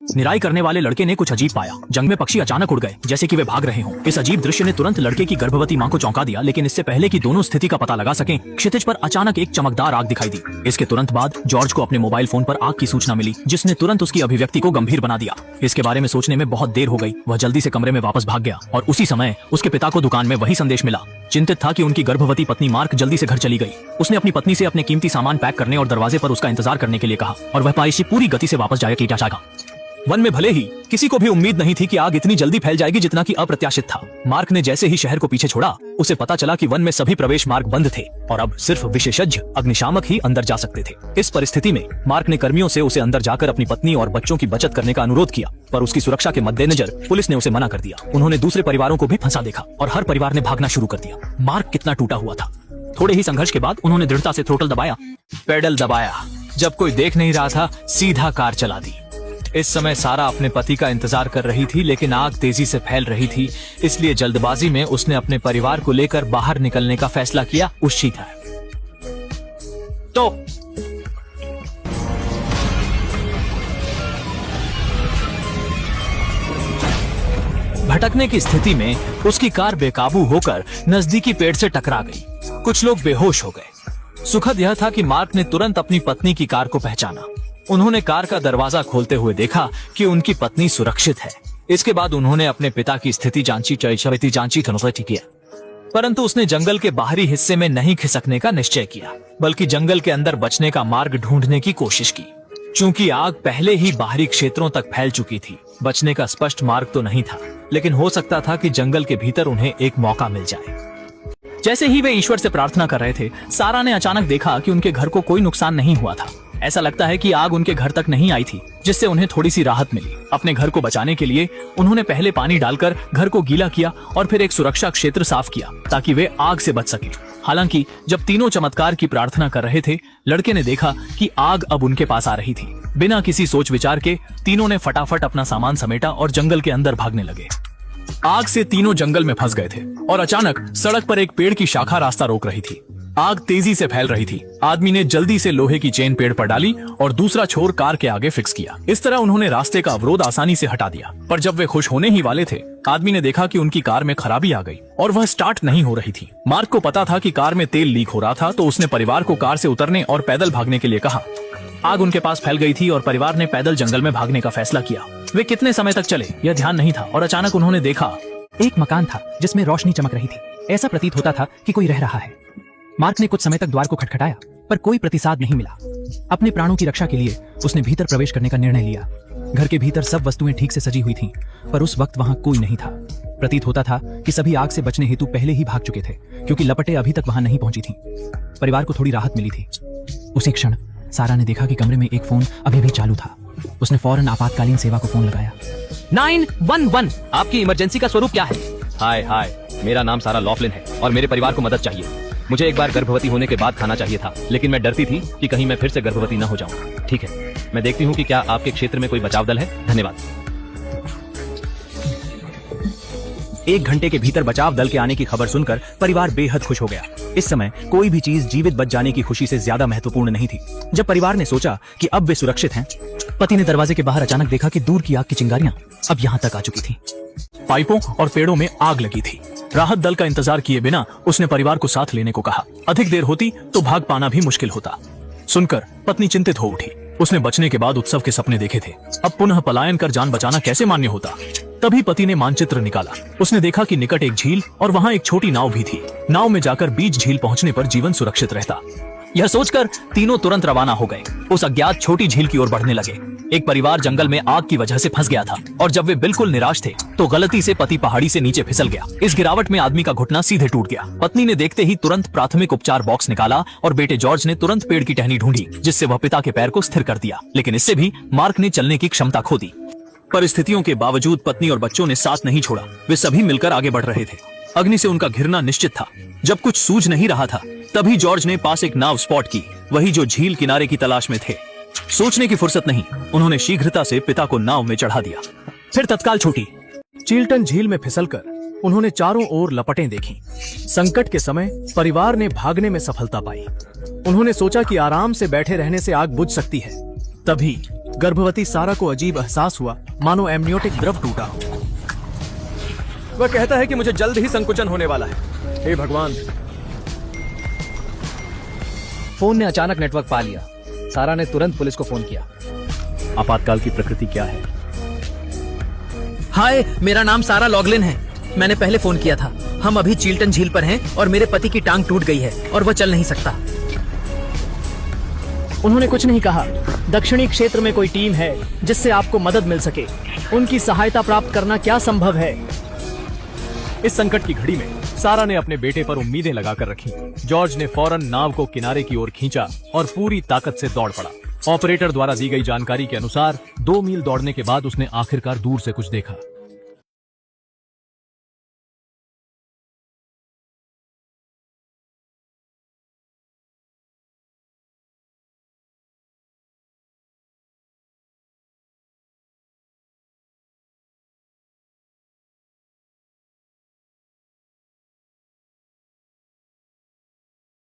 निराई करने वाले लड़के ने कुछ अजीब पाया। जंग में पक्षी अचानक उड़ गए, जैसे कि वे भाग रहे हों। इस अजीब दृश्य ने तुरंत लड़के की गर्भवती मां को चौंका दिया, लेकिन इससे पहले कि दोनों स्थिति का पता लगा सकें, क्षितिज पर अचानक एक चमकदार आग दिखाई दी। इसके तुरंत बाद जॉर्ज को अपने मोबाइल फोन पर आग की सूचना मिली, जिसने तुरंत उसकी अभिव्यक्ति को गंभीर बना दिया। इसके बारे में सोचने में बहुत देर हो गई। वह जल्दी से कमरे में वापस भाग गया और उसी समय उसके पिता को दुकान में वही संदेश मिला। चिंतित था कि उनकी गर्भवती पत्नी मार्क जल्दी से घर चली गई। उसने अपनी पत्नी से अपने कीमती सामान पैक करने और दरवाजे पर उसका इंतजार करने के लिए कहा और वह पाइशी पूरी गति से वापस जाएगा। वन में भले ही किसी को भी उम्मीद नहीं थी कि आग इतनी जल्दी फैल जाएगी जितना कि अप्रत्याशित था। मार्क ने जैसे ही शहर को पीछे छोड़ा, उसे पता चला कि वन में सभी प्रवेश मार्ग बंद थे और अब सिर्फ विशेषज्ञ अग्निशामक ही अंदर जा सकते थे। इस परिस्थिति में मार्क ने कर्मियों से उसे अंदर जाकर अपनी पत्नी और बच्चों की बचत करने का अनुरोध किया, पर उसकी सुरक्षा के मद्देनजर पुलिस ने उसे मना कर दिया। उन्होंने दूसरे परिवारों को भी फंसा देखा और हर परिवार ने भागना शुरू कर दिया। मार्क कितना टूटा हुआ था। थोड़े ही संघर्ष के बाद उन्होंने दृढ़ता से थ्रोटल दबाया, पेडल दबाया। जब कोई देख नहीं रहा था, सीधा कार चला दी। इस समय सारा अपने पति का इंतजार कर रही थी, लेकिन आग तेजी से फैल रही थी, इसलिए जल्दबाजी में उसने अपने परिवार को लेकर बाहर निकलने का फैसला किया। उसी था तो भटकने की स्थिति में उसकी कार बेकाबू होकर नजदीकी पेड़ से टकरा गई। कुछ लोग बेहोश हो गए। सुखद यह था कि मार्क ने तुरंत अपनी पत्नी की कार को पहचाना। उन्होंने कार का दरवाजा खोलते हुए देखा कि उनकी पत्नी सुरक्षित है। इसके बाद उन्होंने अपने पिता की स्थिति जांची, किया, परंतु उसने जंगल के बाहरी हिस्से में नहीं खिसकने का निश्चय किया, बल्कि जंगल के अंदर बचने का मार्ग ढूंढने की कोशिश की। चूंकि आग पहले ही बाहरी क्षेत्रों तक फैल चुकी थी, बचने का स्पष्ट मार्ग तो नहीं था, लेकिन हो सकता था कि जंगल के भीतर उन्हें एक मौका मिल जाए। जैसे ही वे ईश्वर से प्रार्थना कर रहे थे, सारा ने अचानक देखा कि उनके घर को कोई नुकसान नहीं हुआ था। ऐसा लगता है कि आग उनके घर तक नहीं आई थी, जिससे उन्हें थोड़ी सी राहत मिली। अपने घर को बचाने के लिए उन्होंने पहले पानी डालकर घर को गीला किया और फिर एक सुरक्षा क्षेत्र साफ किया ताकि वे आग से बच सकें। हालांकि जब तीनों चमत्कार की प्रार्थना कर रहे थे, लड़के ने देखा कि आग अब उनके पास आ रही थी। बिना किसी सोच विचार के तीनों ने फटाफट अपना सामान समेटा और जंगल के अंदर भागने लगे। आग से तीनों जंगल में फंस गए थे और अचानक सड़क पर एक पेड़ की शाखा रास्ता रोक रही थी। आग तेजी से फैल रही थी। आदमी ने जल्दी से लोहे की चेन पेड़ पर डाली और दूसरा छोर कार के आगे फिक्स किया। इस तरह उन्होंने रास्ते का अवरोध आसानी से हटा दिया। पर जब वे खुश होने ही वाले थे, आदमी ने देखा कि उनकी कार में खराबी आ गई और वह स्टार्ट नहीं हो रही थी। मार्क को पता था कि कार में तेल लीक हो रहा था, तो उसने परिवार को कार से उतरने और पैदल भागने के लिए कहा। आग उनके पास फैल गई थी और परिवार ने पैदल जंगल में भागने का फैसला किया। वे कितने समय तक चले यह ध्यान नहीं था और अचानक उन्होंने देखा एक मकान था जिसमें रोशनी चमक रही थी। ऐसा प्रतीत होता था कि कोई रह रहा है। मार्क ने कुछ समय तक द्वार को खटखटाया, पर कोई प्रतिसाद नहीं मिला। अपने प्राणों की रक्षा के लिए उसने भीतर प्रवेश करने का निर्णय लिया। घर के भीतर सब वस्तुएं ठीक से सजी हुई थीं, पर उस वक्त वहां कोई नहीं था। प्रतीत होता था कि सभी आग से बचने हेतु पहले ही भाग चुके थे, क्योंकि लपटें अभी तक वहां नहीं पहुंची थीं। परिवार को थोड़ी राहत मिली थी। उसी क्षण सारा ने देखा कि कमरे में एक फोन अभी भी चालू था। उसने फौरन आपातकालीन सेवा को फोन लगाया। 911, आपकी इमरजेंसी का स्वरूप क्या है? हाय, मेरा नाम सारा लॉफलिन है और मेरे परिवार को मदद चाहिए। मुझे एक बार गर्भवती होने के बाद खाना चाहिए था, लेकिन मैं डरती थी कि कहीं मैं फिर से गर्भवती न हो जाऊं। ठीक है, मैं देखती हूँ कि क्या आपके क्षेत्र में कोई बचाव दल है। धन्यवाद। 1 घंटे के भीतर बचाव दल के आने की खबर सुनकर परिवार बेहद खुश हो गया। इस समय कोई भी चीज जीवित बच जाने की खुशी से ज्यादा महत्वपूर्ण नहीं थी। जब परिवार ने सोचा कि अब वे सुरक्षित हैं, पति ने दरवाजे के बाहर अचानक देखा कि दूर की आग की चिंगारियां अब यहाँ तक आ चुकी थी। पाइपों और पेड़ों में आग लगी थी। राहत दल का इंतजार किए बिना उसने परिवार को साथ लेने को कहा। अधिक देर होती तो भाग पाना भी मुश्किल होता। सुनकर पत्नी चिंतित हो उठी। उसने बचने के बाद उत्सव के सपने देखे थे। अब पुनः पलायन कर जान बचाना कैसे मान्य होता। तभी पति ने मानचित्र निकाला। उसने देखा कि निकट एक झील और वहां एक छोटी नाव भी थी। नाव में जाकर बीच झील पहुंचने पर जीवन सुरक्षित रहता। यह सोचकर तीनों तुरंत रवाना हो गए। उस अज्ञात छोटी झील की ओर बढ़ने लगे। एक परिवार जंगल में आग की वजह से फंस गया था और जब वे बिल्कुल निराश थे तो गलती से पति पहाड़ी से नीचे फिसल गया। इस गिरावट में आदमी का घुटना सीधे टूट गया। पत्नी ने देखते ही तुरंत प्राथमिक उपचार बॉक्स निकाला और बेटे जॉर्ज ने तुरंत पेड़ की टहनी ढूंढी, जिससे वह पिता के पैर को स्थिर कर दिया। लेकिन इससे भी मार्क ने चलने की क्षमता खो दी। परिस्थितियों के बावजूद पत्नी और बच्चों ने साथ नहीं छोड़ा। वे सभी मिलकर आगे बढ़ रहे थे। अग्नि से उनका घिरना निश्चित था। जब कुछ सूझ नहीं रहा था, तभी जॉर्ज ने पास एक नाव स्पॉट की, वही जो झील किनारे की तलाश में थे। सोचने की फुर्सत नहीं, उन्होंने शीघ्रता से पिता को नाव में चढ़ा दिया। फिर तत्काल छूटी। चिल्टन झील में फिसलकर उन्होंने चारों ओर लपटें देखी। संकट के समय परिवार ने भागने में सफलता पाई। उन्होंने सोचा कि आराम से बैठे रहने से आग बुझ सकती है। तभी गर्भवती सारा को अजीब एहसास हुआ, मानो एमनियोटिक द्रव टूटा हो। वह कहता है कि मुझे जल्द ही संकुचन होने वाला है। हे भगवान। फोन ने अचानक नेटवर्क पा लिया। सारा ने तुरंत पुलिस को फोन किया। आपातकाल की प्रकृति क्या है? हाय, मेरा नाम सारा लॉगलिन है। मैंने पहले फोन किया था। हम अभी चील्टन झील पर हैं और मेरे पति की टांग टूट गई है और वह चल नहीं सकता। उन्होंने कुछ नहीं कहा। दक्षिणी क्षेत्र में कोई टीम है जिससे आपको मदद मिल सके। उनकी सहायता प्राप्त करना क्या संभव है? इस संकट की घड़ी में सारा ने अपने बेटे पर उम्मीदें लगाकर रखी। जॉर्ज ने फौरन नाव को किनारे की ओर खींचा और पूरी ताकत से दौड़ पड़ा। ऑपरेटर द्वारा दी गई जानकारी के अनुसार 2 मील दौड़ने के बाद उसने आखिरकार दूर से कुछ देखा।